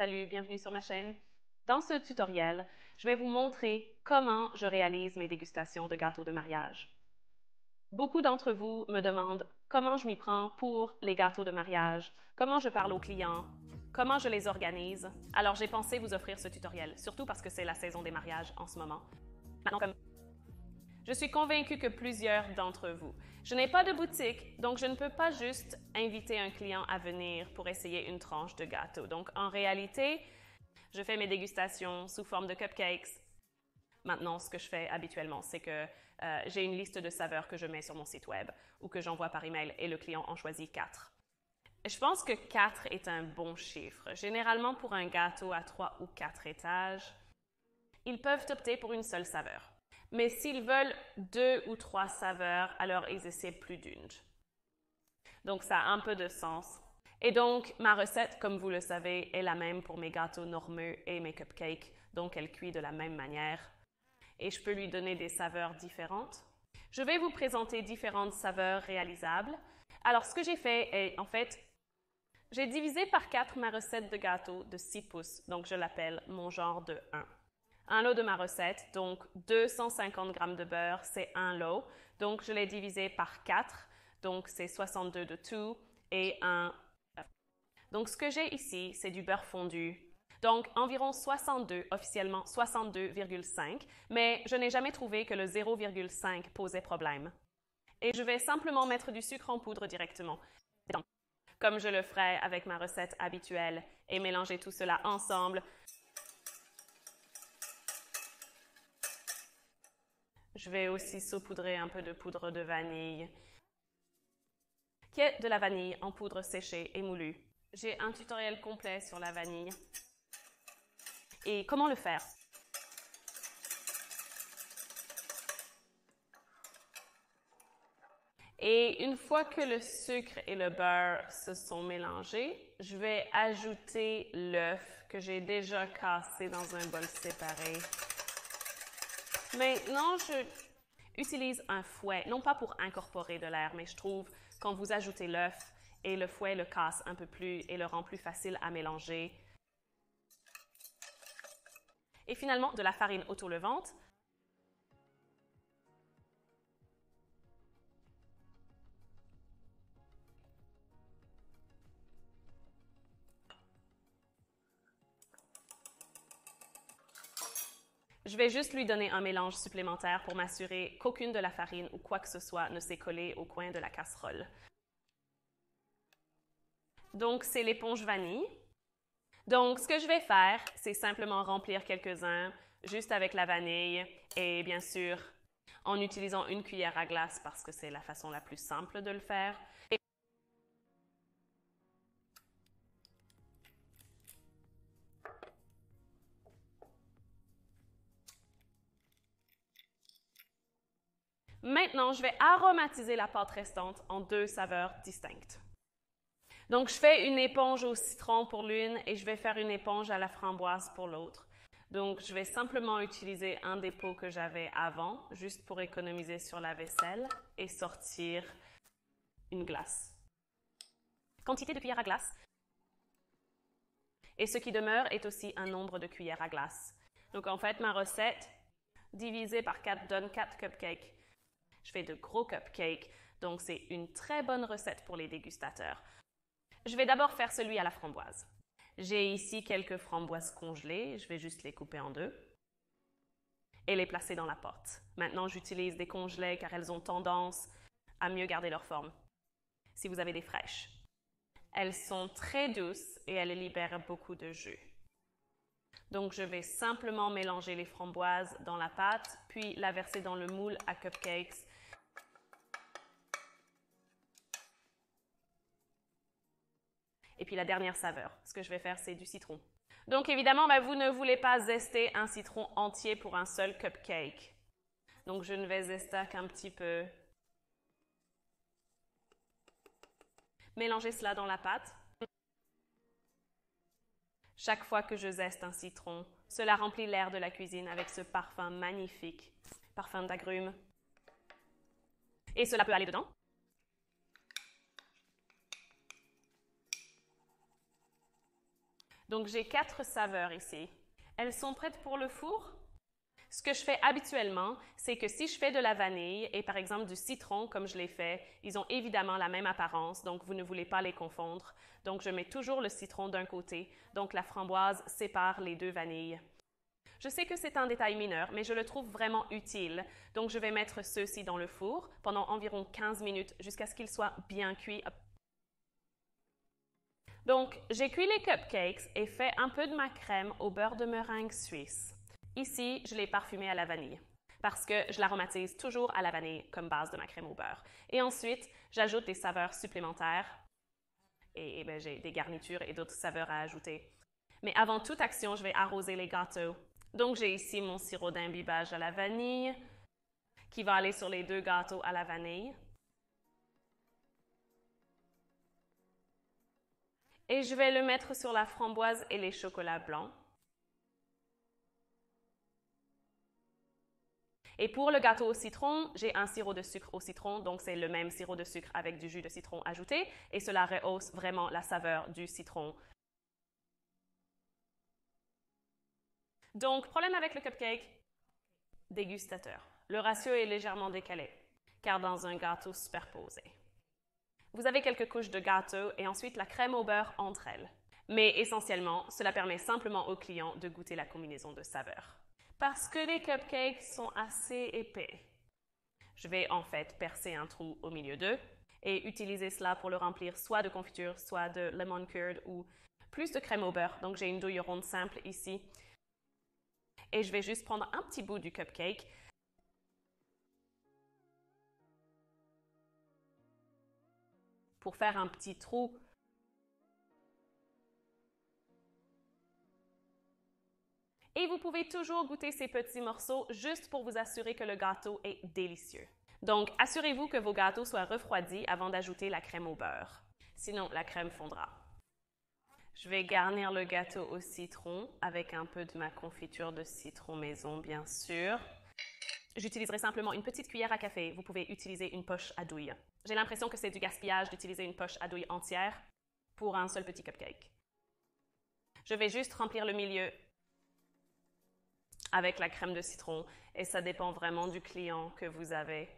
Salut, bienvenue sur ma chaîne. Dans ce tutoriel, je vais vous montrer comment je réalise mes dégustations de gâteaux de mariage. Beaucoup d'entre vous me demandent comment je m'y prends pour les gâteaux de mariage, comment je parle aux clients, comment je les organise. Alors j'ai pensé vous offrir ce tutoriel, surtout parce que c'est la saison des mariages en ce moment. Je suis convaincue que plusieurs d'entre vous. Je n'ai pas de boutique, donc je ne peux pas juste inviter un client à venir pour essayer une tranche de gâteau. Donc en réalité, je fais mes dégustations sous forme de cupcakes. Maintenant, ce que je fais habituellement, c'est que j'ai une liste de saveurs que je mets sur mon site web ou que j'envoie par email et le client en choisit 4. Je pense que 4 est un bon chiffre. Généralement, pour un gâteau à 3 ou 4 étages, ils peuvent opter pour une seule saveur. Mais s'ils veulent 2 ou 3 saveurs, alors ils essaient plus d'une. Donc ça a un peu de sens. Et donc, ma recette, comme vous le savez, est la même pour mes gâteaux normaux et mes cupcakes, donc elle cuit de la même manière. Et je peux lui donner des saveurs différentes. Je vais vous présenter différentes saveurs réalisables. Alors, ce que j'ai fait est, en fait, j'ai divisé par 4 ma recette de gâteau de 6 pouces, donc je l'appelle mon genre de 1. Un lot de ma recette, donc 250 g de beurre, c'est un lot. Donc, je l'ai divisé par 4, donc c'est 62 de tout et un œuf. Donc, ce que j'ai ici, c'est du beurre fondu. Donc, environ 62, officiellement 62,5, mais je n'ai jamais trouvé que le 0,5 posait problème. Et je vais simplement mettre du sucre en poudre directement, comme je le ferais avec ma recette habituelle, et mélanger tout cela ensemble. Je vais aussi saupoudrer un peu de poudre de vanille, qui est de la vanille en poudre séchée et moulue. J'ai un tutoriel complet sur la vanille et comment le faire. Et une fois que le sucre et le beurre se sont mélangés, je vais ajouter l'œuf que j'ai déjà cassé dans un bol séparé. Maintenant, je utilise un fouet, non pas pour incorporer de l'air, mais je trouve quand vous ajoutez l'œuf et le fouet le casse un peu plus et le rend plus facile à mélanger. Et finalement, de la farine auto-levante. Je vais juste lui donner un mélange supplémentaire pour m'assurer qu'aucune de la farine ou quoi que ce soit ne s'est collé au coin de la casserole. Donc, c'est l'éponge vanille. Donc, ce que je vais faire, c'est simplement remplir quelques-uns juste avec la vanille et bien sûr en utilisant une cuillère à glace parce que c'est la façon la plus simple de le faire. Maintenant, je vais aromatiser la pâte restante en 2 saveurs distinctes. Donc, je fais une éponge au citron pour l'une et je vais faire une éponge à la framboise pour l'autre. Donc, je vais simplement utiliser un des pots que j'avais avant, juste pour économiser sur la vaisselle et sortir une glace. Quantité de cuillères à glace. Et ce qui demeure est aussi un nombre de cuillères à glace. Donc, en fait, ma recette divisée par 4 donne 4 cupcakes. Je fais de gros cupcakes, donc c'est une très bonne recette pour les dégustateurs. Je vais d'abord faire celui à la framboise. J'ai ici quelques framboises congelées, je vais juste les couper en 2 et les placer dans la pâte. Maintenant, j'utilise des congelés car elles ont tendance à mieux garder leur forme. Si vous avez des fraîches, elles sont très douces et elles libèrent beaucoup de jus. Donc, je vais simplement mélanger les framboises dans la pâte, puis la verser dans le moule à cupcakes. Et puis la dernière saveur, ce que je vais faire, c'est du citron. Donc évidemment, vous ne voulez pas zester un citron entier pour un seul cupcake. Donc je ne vais zester qu'un petit peu. Mélangez cela dans la pâte. Chaque fois que je zeste un citron, cela remplit l'air de la cuisine avec ce parfum magnifique, parfum d'agrumes. Et cela peut aller dedans. Donc, j'ai 4 saveurs ici. Elles sont prêtes pour le four? Ce que je fais habituellement, c'est que si je fais de la vanille et par exemple du citron, comme je l'ai fait, ils ont évidemment la même apparence, donc vous ne voulez pas les confondre. Donc, je mets toujours le citron d'un côté, donc la framboise sépare les 2 vanilles. Je sais que c'est un détail mineur, mais je le trouve vraiment utile. Donc, je vais mettre ceux-ci dans le four pendant environ 15 minutes jusqu'à ce qu'ils soient bien cuits. Donc, j'ai cuit les cupcakes et fait un peu de ma crème au beurre de meringue suisse. Ici, je l'ai parfumée à la vanille parce que je l'aromatise toujours à la vanille comme base de ma crème au beurre. Et ensuite, j'ajoute des saveurs supplémentaires et j'ai des garnitures et d'autres saveurs à ajouter. Mais avant toute action, je vais arroser les gâteaux. Donc, j'ai ici mon sirop d'imbibage à la vanille qui va aller sur les 2 gâteaux à la vanille. Et je vais le mettre sur la framboise et les chocolats blancs. Et pour le gâteau au citron, j'ai un sirop de sucre au citron, donc c'est le même sirop de sucre avec du jus de citron ajouté, et cela rehausse vraiment la saveur du citron. Donc, problème avec le cupcake, dégustateur. Le ratio est légèrement décalé, car dans un gâteau superposé. Vous avez quelques couches de gâteau et ensuite la crème au beurre entre elles. Mais essentiellement, cela permet simplement aux clients de goûter la combinaison de saveurs. Parce que les cupcakes sont assez épais, je vais en fait percer un trou au milieu d'eux et utiliser cela pour le remplir soit de confiture, soit de lemon curd ou plus de crème au beurre. Donc j'ai une douille ronde simple ici. Et je vais juste prendre un petit bout du cupcake pour faire un petit trou. Et vous pouvez toujours goûter ces petits morceaux juste pour vous assurer que le gâteau est délicieux. Donc, assurez-vous que vos gâteaux soient refroidis avant d'ajouter la crème au beurre. Sinon, la crème fondra. Je vais garnir le gâteau au citron avec un peu de ma confiture de citron maison, bien sûr. J'utiliserai simplement une petite cuillère à café. Vous pouvez utiliser une poche à douille. J'ai l'impression que c'est du gaspillage d'utiliser une poche à douille entière pour un seul petit cupcake. Je vais juste remplir le milieu avec la crème de citron et ça dépend vraiment du client que vous avez.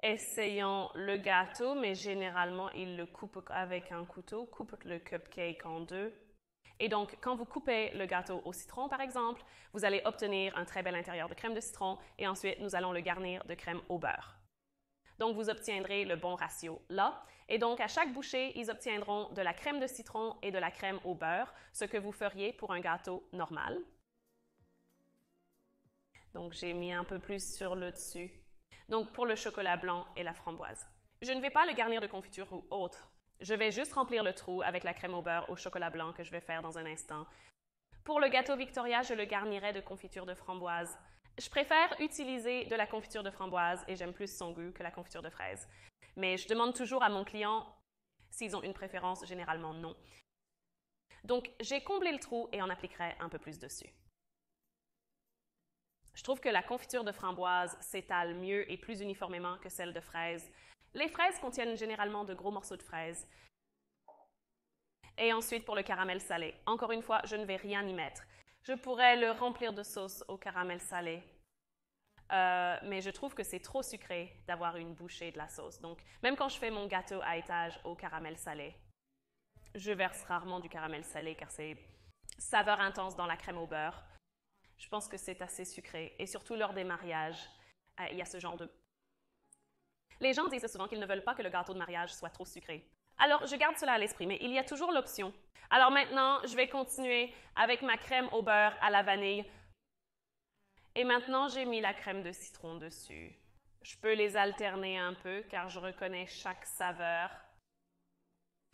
Essayons le gâteau, mais généralement, il le coupe avec un couteau, coupe le cupcake en 2. Et donc, quand vous coupez le gâteau au citron, par exemple, vous allez obtenir un très bel intérieur de crème de citron et ensuite, nous allons le garnir de crème au beurre. Donc, vous obtiendrez le bon ratio là. Et donc, à chaque bouchée, ils obtiendront de la crème de citron et de la crème au beurre, ce que vous feriez pour un gâteau normal. Donc, j'ai mis un peu plus sur le dessus. Donc, pour le chocolat blanc et la framboise. Je ne vais pas le garnir de confiture ou autre. Je vais juste remplir le trou avec la crème au beurre au chocolat blanc que je vais faire dans un instant. Pour le gâteau Victoria, je le garnirai de confiture de framboise. Je préfère utiliser de la confiture de framboise et j'aime plus son goût que la confiture de fraise. Mais je demande toujours à mon client s'ils ont une préférence, généralement non. Donc, j'ai comblé le trou et en appliquerai un peu plus dessus. Je trouve que la confiture de framboise s'étale mieux et plus uniformément que celle de fraise. Les fraises contiennent généralement de gros morceaux de fraises. Et ensuite, pour le caramel salé, encore une fois, je ne vais rien y mettre. Je pourrais le remplir de sauce au caramel salé, mais je trouve que c'est trop sucré d'avoir une bouchée de la sauce. Donc, même quand je fais mon gâteau à étage au caramel salé, je verse rarement du caramel salé car c'est saveur intense dans la crème au beurre. Je pense que c'est assez sucré. Et surtout lors des mariages, il y a ce genre de... Les gens disent souvent qu'ils ne veulent pas que le gâteau de mariage soit trop sucré. Alors, je garde cela à l'esprit, mais il y a toujours l'option. Alors maintenant, je vais continuer avec ma crème au beurre à la vanille. Et maintenant, j'ai mis la crème de citron dessus. Je peux les alterner un peu car je reconnais chaque saveur.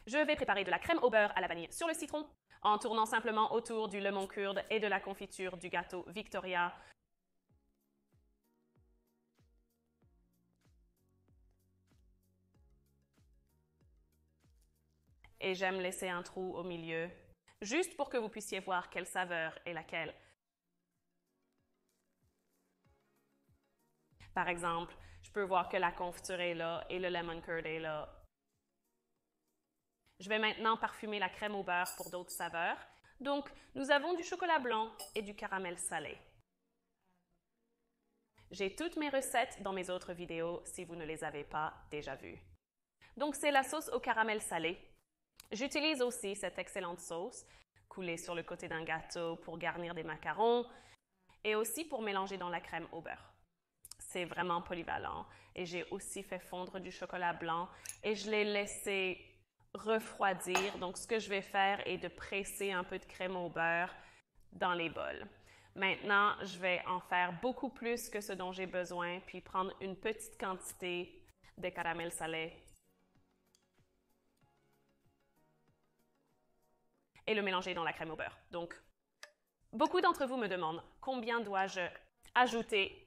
Je vais préparer de la crème au beurre à la vanille sur le citron en tournant simplement autour du lemon curd et de la confiture du gâteau Victoria. Et j'aime laisser un trou au milieu, juste pour que vous puissiez voir quelle saveur est laquelle. Par exemple, je peux voir que la confiture est là et le lemon curd est là. Je vais maintenant parfumer la crème au beurre pour d'autres saveurs. Donc, nous avons du chocolat blanc et du caramel salé. J'ai toutes mes recettes dans mes autres vidéos si vous ne les avez pas déjà vues. Donc, c'est la sauce au caramel salé. J'utilise aussi cette excellente sauce coulée sur le côté d'un gâteau pour garnir des macarons et aussi pour mélanger dans la crème au beurre. C'est vraiment polyvalent et j'ai aussi fait fondre du chocolat blanc et je l'ai laissé refroidir. Donc, ce que je vais faire est de presser un peu de crème au beurre dans les bols. Maintenant, je vais en faire beaucoup plus que ce dont j'ai besoin, puis prendre une petite quantité de caramel salé et le mélanger dans la crème au beurre. Donc, beaucoup d'entre vous me demandent combien dois-je ajouter.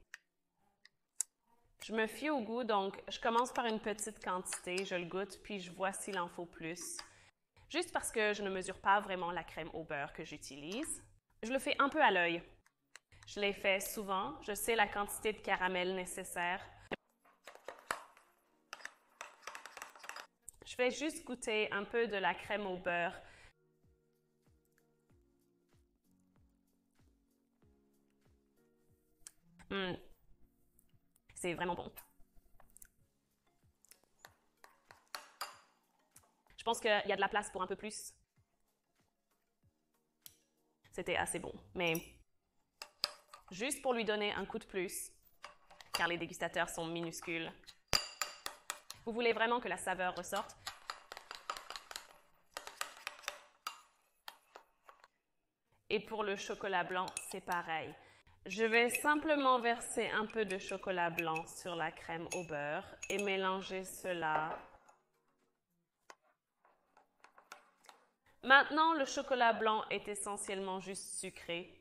Je me fie au goût, donc je commence par une petite quantité, je le goûte, puis je vois s'il en faut plus. Juste parce que je ne mesure pas vraiment la crème au beurre que j'utilise, je le fais un peu à l'œil. Je l'ai fait souvent, je sais la quantité de caramel nécessaire. Je vais juste goûter un peu de la crème au beurre. C'est vraiment bon. Je pense qu'il y a de la place pour un peu plus. C'était assez bon, mais juste pour lui donner un coup de plus, car les dégustateurs sont minuscules. Vous voulez vraiment que la saveur ressorte? Et pour le chocolat blanc, c'est pareil. Je vais simplement verser un peu de chocolat blanc sur la crème au beurre et mélanger cela. Maintenant, le chocolat blanc est essentiellement juste sucré.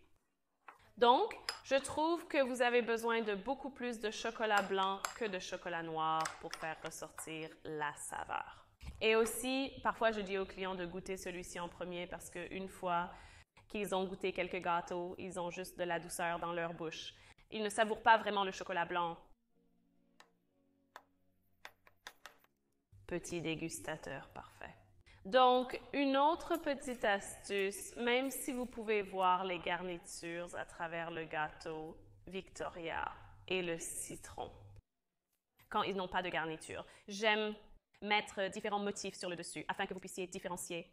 Donc, je trouve que vous avez besoin de beaucoup plus de chocolat blanc que de chocolat noir pour faire ressortir la saveur. Et aussi, parfois, je dis aux clients de goûter celui-ci en premier parce qu'une fois qu'ils ont goûté quelques gâteaux, ils ont juste de la douceur dans leur bouche. Ils ne savourent pas vraiment le chocolat blanc. Petit dégustateur parfait. Donc, une autre petite astuce, même si vous pouvez voir les garnitures à travers le gâteau Victoria et le citron, quand ils n'ont pas de garniture, j'aime mettre différents motifs sur le dessus afin que vous puissiez différencier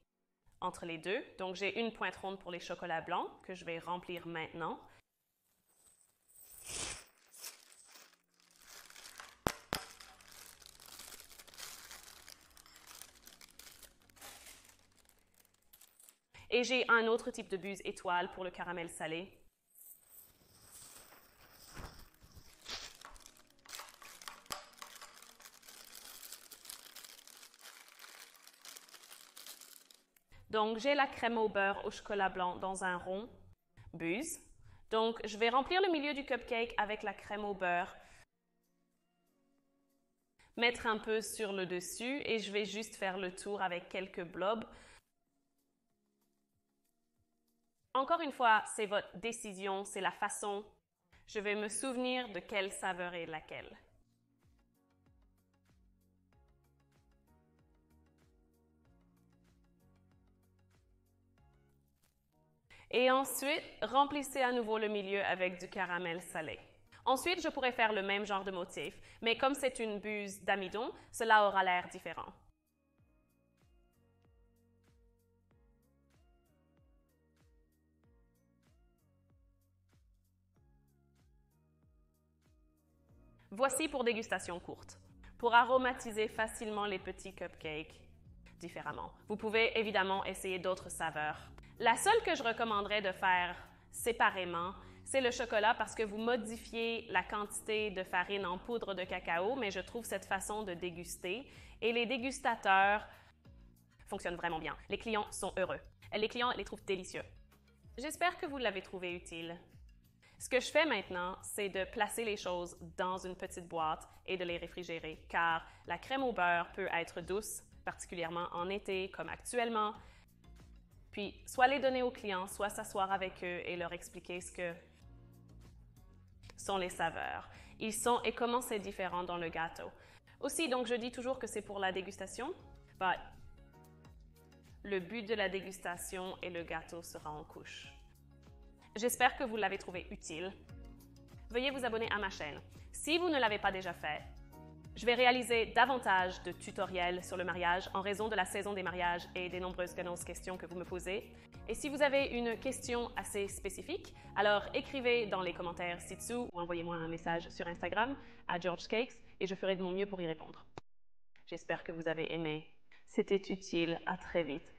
entre les deux. Donc, j'ai une pointe ronde pour les chocolats blancs que je vais remplir maintenant. Et j'ai un autre type de buse étoile pour le caramel salé. Donc, j'ai la crème au beurre au chocolat blanc dans un rond buse. Donc, je vais remplir le milieu du cupcake avec la crème au beurre, mettre un peu sur le dessus et je vais juste faire le tour avec quelques blobs. Encore une fois, c'est votre décision, c'est la façon. Je vais me souvenir de quelle saveur est laquelle. Et ensuite, remplissez à nouveau le milieu avec du caramel salé. Ensuite, je pourrais faire le même genre de motif, mais comme c'est une buse d'amidon, cela aura l'air différent. Voici pour dégustation courte. Pour aromatiser facilement les petits cupcakes différemment. Vous pouvez évidemment essayer d'autres saveurs. La seule que je recommanderais de faire séparément, c'est le chocolat parce que vous modifiez la quantité de farine en poudre de cacao, mais je trouve cette façon de déguster et les dégustateurs fonctionnent vraiment bien. Les clients sont heureux. Les clients les trouvent délicieux. J'espère que vous l'avez trouvé utile. Ce que je fais maintenant, c'est de placer les choses dans une petite boîte et de les réfrigérer, car la crème au beurre peut être douce, particulièrement en été, comme actuellement. Puis, soit les donner aux clients, soit s'asseoir avec eux et leur expliquer ce que sont les saveurs. Ils sont et comment c'est différent dans le gâteau. Aussi, donc, je dis toujours que c'est pour la dégustation, but le but de la dégustation et le gâteau sera en couche. J'espère que vous l'avez trouvé utile. Veuillez vous abonner à ma chaîne. Si vous ne l'avez pas déjà fait, je vais réaliser davantage de tutoriels sur le mariage en raison de la saison des mariages et des nombreuses questions que vous me posez. Et si vous avez une question assez spécifique, alors écrivez dans les commentaires ci-dessous ou envoyez-moi un message sur Instagram à George Cakes et je ferai de mon mieux pour y répondre. J'espère que vous avez aimé. C'était utile. À très vite.